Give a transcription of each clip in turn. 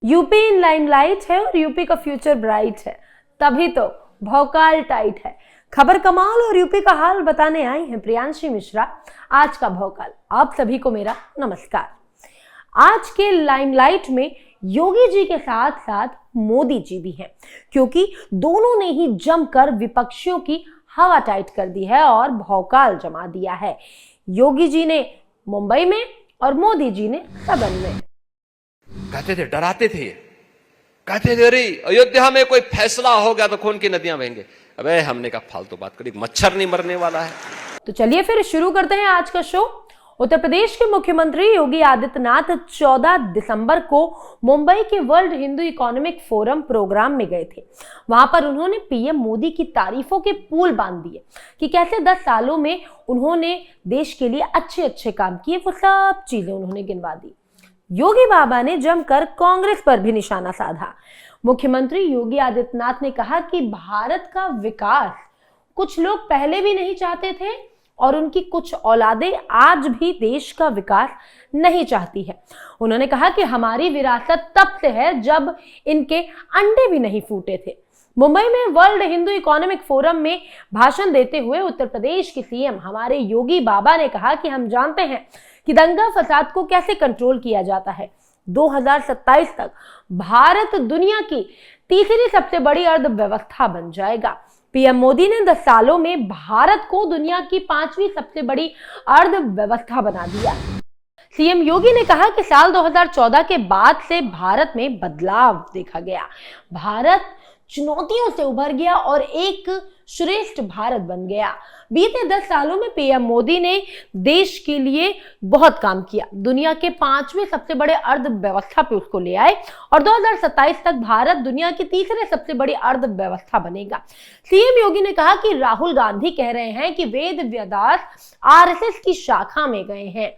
UP in limelight है और UP का फ्यूचर ब्राइट है, तभी तो भौकाल टाइट है। खबर कमाल और यूपी का हाल बताने आई हैं प्रियांशी मिश्रा। आज का भौकाल आप सभी को मेरा नमस्कार। आज के लाइमलाइट में योगी जी के साथ साथ मोदी जी भी हैं, क्योंकि दोनों ने ही जमकर विपक्षियों की हवा टाइट कर दी है और भौकाल जमा दिया है। योगी जी ने मुंबई में और मोदी जी ने सदन में। कहते थे, डराते थे, कहते थे अरे अयोध्या में कोई फैसला हो गया तो खून की नदियां बहेंगे। अबे हमने कहा फालतू बात करी, मच्छर नहीं मरने वाला है। तो चलिए फिर शुरू करते हैं आज का शो। उत्तर प्रदेश के मुख्यमंत्री योगी आदित्यनाथ 14 दिसंबर को मुंबई के world Hindu economic forum programme में गए थे। वहां पर उन्होंने पीएम मोदी की तारीफों के पुल बांध दिए कि कैसे 10 सालों में उन्होंने देश के लिए अच्छे काम किए। वो सब चीजें उन्होंने गिनवा दी। योगी बाबा ने जमकर कांग्रेस पर भी निशाना साधा। मुख्यमंत्री योगी आदित्यनाथ ने कहा कि भारत का विकास कुछ लोग पहले भी नहीं चाहते थे और उनकी कुछ औलादें आज भी देश का विकास नहीं चाहती है। उन्होंने कहा कि हमारी विरासत तब से है जब इनके अंडे भी नहीं फूटे थे। मुंबई में वर्ल्ड हिंदू इकोनॉमिक फोरम में भाषण देते हुए उत्तर प्रदेश के सीएम हमारे योगी बाबा ने कहा कि हम जानते हैं कि दंगा फसाद को कैसे कंट्रोल किया जाता है। 2027 तक भारत दुनिया की तीसरी सबसे बड़ी अर्थव्यवस्था बन जाएगा। पीएम मोदी ने 10 सालों में भारत को दुनिया की 5वीं सबसे बड़ी अर्थव्यवस्था बना दिया। सीएम योगी ने कहा कि साल 2014 के बाद से भारत में बदलाव देखा गया। भारत चुनौतियों से उभर गया और एक श्रेष्ठ भारत बन गया। बीते 10 सालों में पीएम मोदी ने देश के लिए बहुत काम किया। दुनिया के 5वें सबसे बड़े अर्थव्यवस्था पे उसको ले आए और 2027 तक भारत दुनिया की तीसरे सबसे बड़ी अर्थव्यवस्था बनेगा। सीएम योगी ने कहा कि राहुल गांधी कह रहे हैं कि वेद व्यास आरएसएस की शाखा में गए हैं।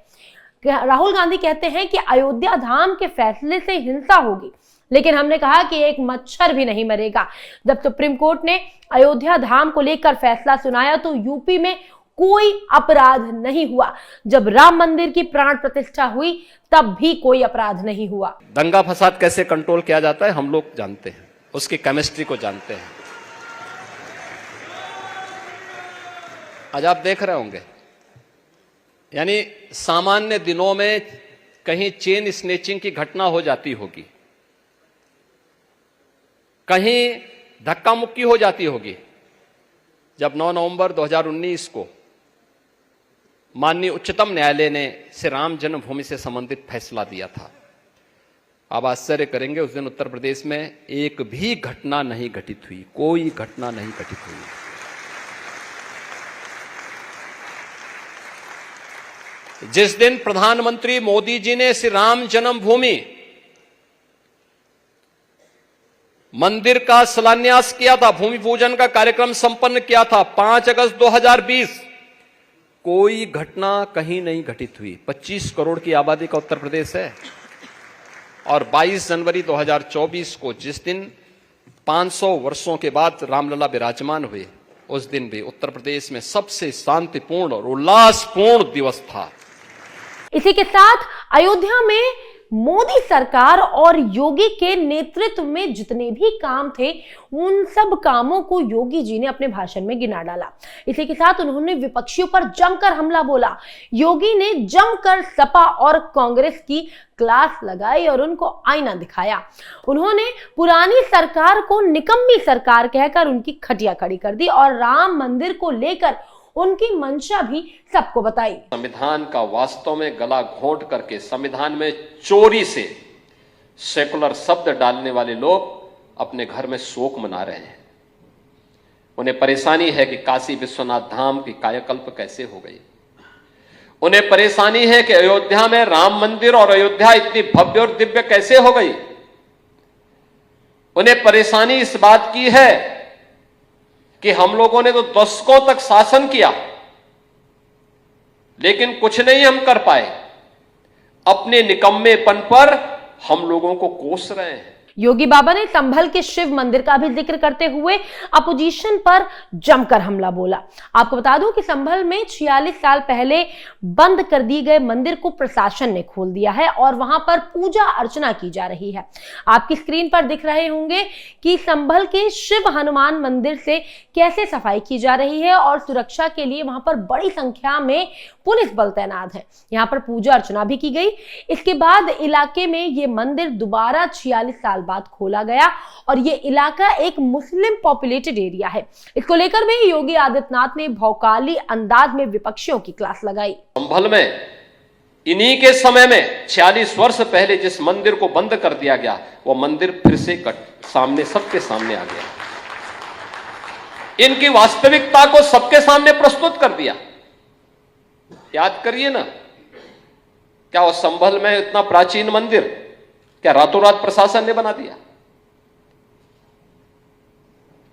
राहुल गांधी कहते हैं कि अयोध्या धाम के फैसले से हिंसा होगी, लेकिन हमने कहा कि एक मच्छर भी नहीं मरेगा। जब सुप्रीम कोर्ट ने अयोध्या धाम को लेकर फैसला सुनाया तो यूपी में कोई अपराध नहीं हुआ। जब राम मंदिर की प्राण प्रतिष्ठा हुई तब भी कोई अपराध नहीं हुआ। दंगा फसाद कैसे कंट्रोल किया जाता है हम लोग जानते हैं, उसकी केमिस्ट्री को जानते हैं। आज आप देख रहे होंगे, यानी सामान्य दिनों में कहीं चेन स्नेचिंग की घटना हो जाती होगी, कहीं धक्का मुक्की हो जाती होगी। जब 9 नवंबर 2019 को माननीय उच्चतम न्यायालय ने श्री राम जन्मभूमि से संबंधित फैसला दिया था, आप आश्चर्य करेंगे उस दिन उत्तर प्रदेश में एक भी घटना नहीं घटित हुई, कोई घटना नहीं घटित हुई। जिस दिन प्रधानमंत्री मोदी जी ने श्री राम जन्मभूमि मंदिर का शिलान्यास किया था, भूमि पूजन का कार्यक्रम संपन्न किया था 5 अगस्त 2020, कोई घटना कहीं नहीं घटित हुई। 25 करोड़ की आबादी का उत्तर प्रदेश है और 22 जनवरी 2024 को जिस दिन 500 वर्षों के बाद रामलला विराजमान हुए, उस दिन भी उत्तर प्रदेश में सबसे शांतिपूर्ण और उल्लासपूर्ण दिवस था। इसी के साथ अयोध्या में मोदी सरकार और योगी के नेतृत्व में जितने भी काम थे उन सब कामों को योगी जी ने अपने भाषण में गिना डाला। इसी के साथ उन्होंने विपक्षियों पर जमकर हमला बोला। योगी ने जमकर सपा और कांग्रेस की क्लास लगाई और उनको आईना दिखाया। उन्होंने पुरानी सरकार को निकम्मी सरकार कहकर उनकी खटिया खड़ी कर दी और राम मंदिर को लेकर उनकी मंशा भी सबको बताई। संविधान का वास्तव में गला घोंट करके संविधान में चोरी से सेकुलर शब्द डालने वाले लोग अपने घर में शोक मना रहे हैं। उन्हें परेशानी है कि काशी विश्वनाथ धाम की कायाकल्प कैसे हो गई। उन्हें परेशानी है कि अयोध्या में राम मंदिर और अयोध्या इतनी भव्य और दिव्य कैसे हो गई। उन्हें परेशानी इस बात की है कि हम लोगों ने तो दशकों तक शासन किया लेकिन कुछ नहीं हम कर पाए। अपने निकम्मेपन पर हम लोगों को कोस रहे हैं। योगी बाबा ने संभल के शिव मंदिर का भी जिक्र करते हुए अपोजिशन पर जमकर हमला बोला। आपको बता दूं कि संभल में 46 साल पहले बंद कर दिए गए मंदिर को प्रशासन ने खोल दिया है और वहां पर पूजा अर्चना की जा रही है। आपकी स्क्रीन पर दिख रहे होंगे कि संभल के शिव हनुमान मंदिर से कैसे सफाई की जा रही है और सुरक्षा के लिए वहां पर बड़ी संख्या में पुलिस बल तैनात है। यहाँ पर पूजा अर्चना भी की गई। इसके बाद इलाके में ये मंदिर दोबारा 46 साल बाद खोला गया और ये इलाका एक मुस्लिम पॉपुलेटेड एरिया है। इसको लेकर भी योगी आदित्यनाथ ने भौकाली अंदाज में विपक्षियों की क्लास लगाई। संभल में इन्हीं के समय में 46 वर्ष पहले जिस मंदिर को बंद कर दिया गया, वो मंदिर फिर से सबके सामने आ गया। इनकी वास्तविकता को सबके सामने प्रस्तुत कर दिया। याद करिए ना, क्या वो संभल में इतना प्राचीन मंदिर क्या रातों रात प्रशासन ने बना दिया?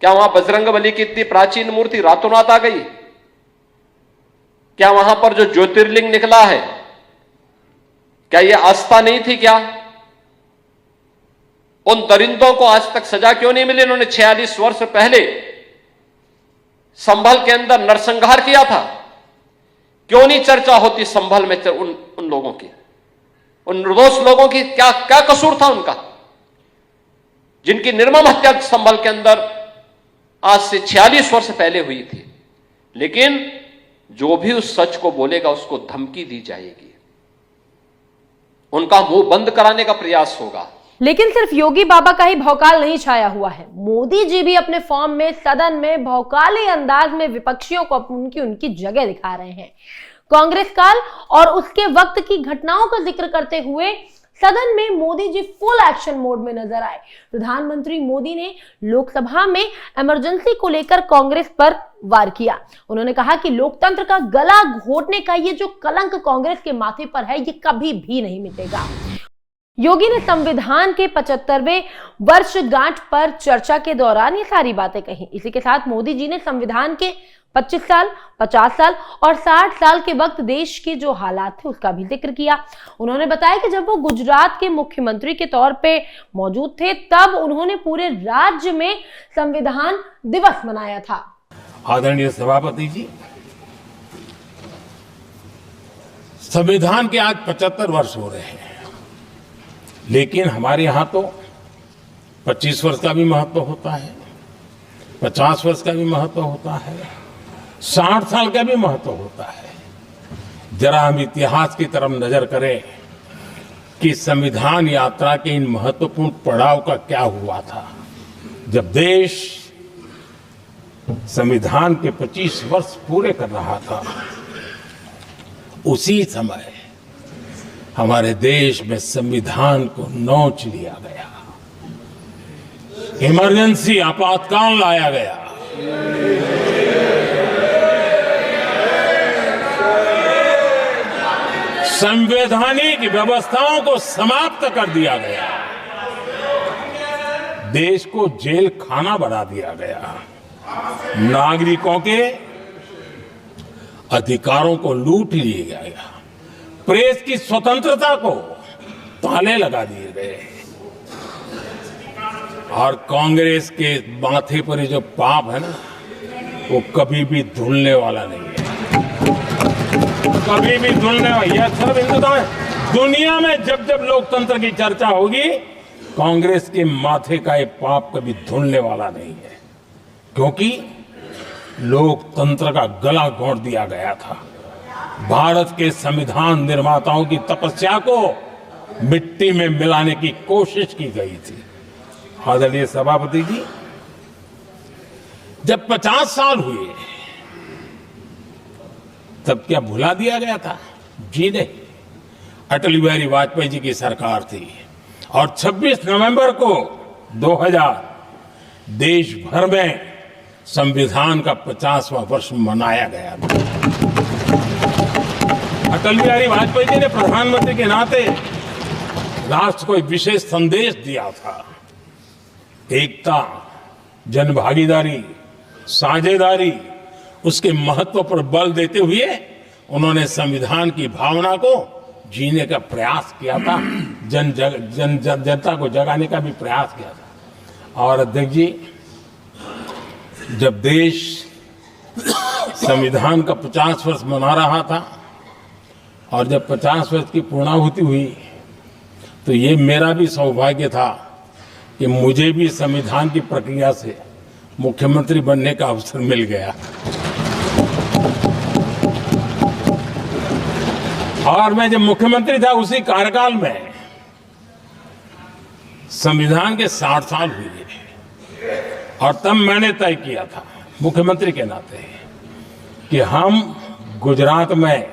क्या वहां बजरंगबली की इतनी प्राचीन मूर्ति रातों रात आ गई? क्या वहां पर जो ज्योतिर्लिंग निकला है, क्या यह आस्था नहीं थी? क्या उन दरिंदों को आज तक सजा क्यों नहीं मिली? इन्होंने 46 वर्ष पहले संभल के अंदर नरसंहार किया था। क्यों नहीं चर्चा होती संभल में उन लोगों की, उन निर्दोष लोगों की? क्या क्या कसूर था उनका, जिनकी निर्मम हत्या संभल के अंदर आज से 46 वर्ष पहले हुई थी? लेकिन जो भी उस सच को बोलेगा उसको धमकी दी जाएगी, उनका मुंह बंद कराने का प्रयास होगा। लेकिन सिर्फ योगी बाबा का ही भौकाल नहीं छाया हुआ है। मोदी जी भी अपने फॉर्म में सदन में भौकाली अंदाज में विपक्षियों को उनकी जगह दिखा रहे हैं। कांग्रेस काल और उसके वक्त की घटनाओं का जिक्र करते हुए सदन में Modi ji full action mode में नजर आए। प्रधानमंत्री मोदी ने लोकसभा में इमरजेंसी को लेकर कांग्रेस पर वार किया। उन्होंने कहा कि लोकतंत्र का गला घोटने का ये जो कलंक कांग्रेस के माथे पर है, ये कभी भी नहीं मिटेगा। योगी ने संविधान के 75वें वर्षगांठ पर चर्चा के दौरान ये सारी बातें कही। इसी के साथ मोदी जी ने संविधान के 25 साल, 50 साल और 60 साल के वक्त देश के जो हालात थे उसका भी जिक्र किया। उन्होंने बताया कि जब वो गुजरात के मुख्यमंत्री के तौर पे मौजूद थे, तब उन्होंने पूरे राज्य में संविधान दिवस मनाया था। आदरणीय सभापति जी, संविधान के आज 75 वर्ष हो रहे हैं, लेकिन हमारे यहां तो 25 वर्ष का भी महत्व होता है, 50 वर्ष का भी महत्व होता है, 60 साल का भी महत्व होता है। जरा हम इतिहास की तरफ नजर करें कि संविधान यात्रा के इन महत्वपूर्ण पड़ाव का क्या हुआ था। जब देश संविधान के 25 वर्ष पूरे कर रहा था, उसी समय हमारे देश में संविधान को नोच लिया गया, इमरजेंसी आपातकाल लाया गया। संवैधानिक व्यवस्थाओं को समाप्त कर दिया गया, देश को जेल खाना बना दिया गया, नागरिकों के अधिकारों को लूट लिया गया, प्रेस की स्वतंत्रता को ताले लगा दिए गए। और कांग्रेस के माथे पर ये जो पाप है ना, वो कभी भी धुलने वाला नहीं है, कभी भी धुलने वाला। यह सब हिंदुस्तान, दुनिया में जब जब लोकतंत्र की चर्चा होगी, कांग्रेस के माथे का ये पाप कभी धुलने वाला नहीं है, क्योंकि लोकतंत्र का गला घोंट दिया गया था। भारत के संविधान निर्माताओं की तपस्या को मिट्टी में मिलाने की कोशिश की गई थी। आदरणीय सभापति जी, जब 50 साल हुए तब क्या भुला दिया गया था? जी नहीं, अटल बिहारी वाजपेयी जी की सरकार थी और 26 नवंबर को 2000 देश भर में संविधान का 50वां वर्ष मनाया गया था। अटल बिहारी वाजपेयी जी ने प्रधानमंत्री के नाते राष्ट्र को एक विशेष संदेश दिया था। एकता, जनभागीदारी, साझेदारी, उसके महत्व पर बल देते हुए उन्होंने संविधान की भावना को जीने का प्रयास किया था, जनता को जगाने का भी प्रयास किया था। और अध्यक्ष जी, जब देश संविधान का 50 वर्ष मना रहा था और जब 50 वर्ष की पूर्णाहुति हुई, तो ये मेरा भी सौभाग्य था कि मुझे भी संविधान की प्रक्रिया से मुख्यमंत्री बनने का अवसर मिल गया। और मैं जब मुख्यमंत्री था उसी कार्यकाल में संविधान के 60 साल हुए और तब मैंने तय किया था मुख्यमंत्री के नाते कि हम गुजरात में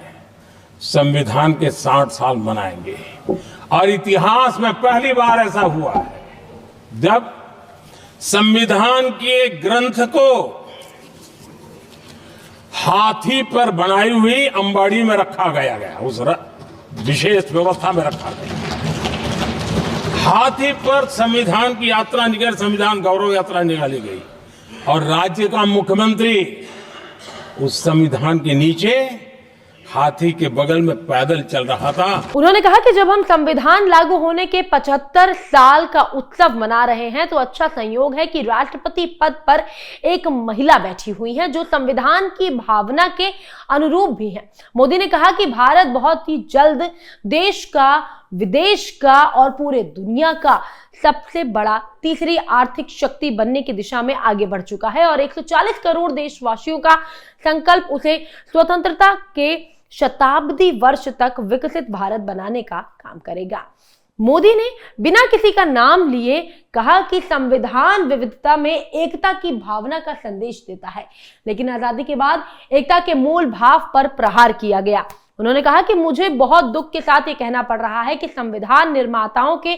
संविधान के 60 साल मनाएंगे। और इतिहास में पहली बार ऐसा हुआ है जब संविधान के ग्रंथ को हाथी पर बनाई हुई अंबाड़ी में रखा गया, उस विशेष व्यवस्था में रखा गया। हाथी पर संविधान की यात्रा निकल, संविधान गौरव यात्रा निकाली गई और राज्य का मुख्यमंत्री उस संविधान के नीचे हाथी के बगल में पैदल चल रहा था। उन्होंने कहा कि जब हम संविधान लागू होने के 75 साल का उत्सव मना रहे हैं तो अच्छा संयोग है कि राष्ट्रपति पद पर एक महिला बैठी हुई है जो संविधान की भावना के अनुरूप भी है। मोदी ने कहा कि भारत बहुत ही जल्द देश का, विदेश का और पूरे दुनिया का सबसे बड़ा तीसरी आर्थिक शक्ति बनने की दिशा में आगे बढ़ चुका है और 140 करोड़ देशवासियों का संकल्प उसे स्वतंत्रता के शताब्दी वर्ष तक विकसित भारत बनाने का काम करेगा। मोदी ने बिना किसी का नाम लिए कहा कि संविधान विविधता में एकता की भावना का संदेश देता है, लेकिन आजादी के बाद एकता के मूल भाव पर प्रहार किया गया। उन्होंने कहा कि मुझे बहुत दुख के साथ ये कहना पड़ रहा है कि संविधान निर्माताओं के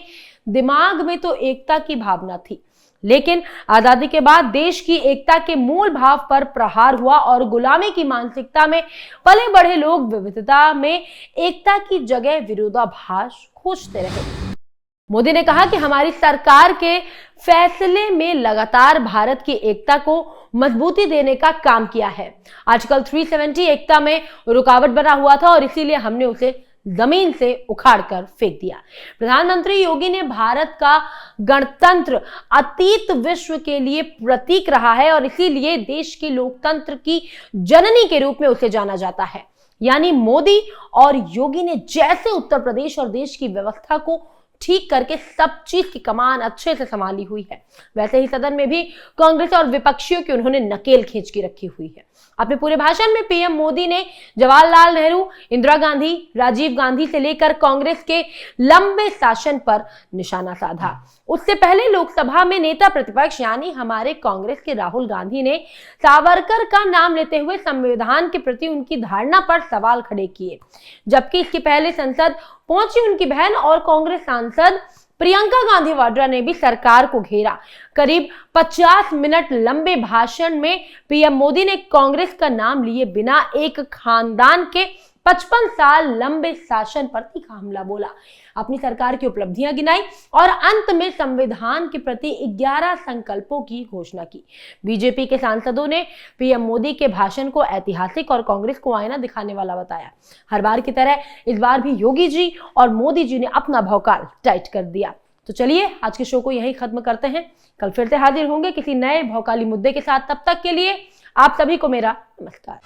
दिमाग में तो एकता की भावना थी, लेकिन आजादी के बाद देश की एकता के मूल भाव पर प्रहार हुआ और गुलामी की मानसिकता में पले बढ़े लोग विविधता में एकता की जगह विरोधाभास खोजते रहे। मोदी ने कहा कि हमारी सरकार के फैसले में लगातार भारत की एकता को मजबूती देने का काम किया है। आर्टिकल 370 एकता में रुकावट बना हुआ था और इसीलिए हमने उसे जमीन से उखाड़कर फेंक दिया। प्रधानमंत्री योगी ने भारत का गणतंत्र अतीत विश्व के लिए प्रतीक रहा है और इसीलिए देश के लोकतंत्र की जननी के रूप में उसे जाना जाता है। यानी मोदी और योगी ने जैसे उत्तर प्रदेश और देश की व्यवस्था को ठीक करके सब चीज की कमान अच्छे से संभाली हुई है, वैसे ही सदन में भी कांग्रेस और विपक्षियों की उन्होंने नकेल खींच के रखी हुई है। अपने पूरे भाषण में पीएम मोदी ने जवाहरलाल नेहरू, इंदिरा गांधी, राजीव गांधी से लेकर कांग्रेस के लंबे शासन पर निशाना साधा। उससे पहले लोकसभा में नेता प्रतिपक्ष यानी हमारे कांग्रेस के राहुल गांधी ने सावरकर का नाम लेते हुए संविधान के प्रति उनकी धारणा पर सवाल खड़े किए, जबकि इसके पहले संसद पहुंची उनकी बहन और कांग्रेस सांसद प्रियंका गांधी वाड्रा ने भी सरकार को घेरा। करीब 50 मिनट लंबे भाषण में पीएम मोदी ने कांग्रेस का नाम लिए बिना एक खानदान के 55 साल लंबे शासन पर तीखा हमला बोला, अपनी सरकार की उपलब्धियां गिनाई और अंत में संविधान के प्रति 11 संकल्पों की घोषणा की। बीजेपी के सांसदों ने पीएम मोदी के भाषण को ऐतिहासिक और कांग्रेस को आईना दिखाने वाला बताया। हर बार की तरह इस बार भी योगी जी और मोदी जी ने अपना भौकाल टाइट कर दिया। तो चलिए आज के शो को यहीं खत्म करते हैं। कल फिर से हाजिर होंगे किसी नए भौकाली मुद्दे के साथ। तब तक के लिए आप सभी को मेरा नमस्कार।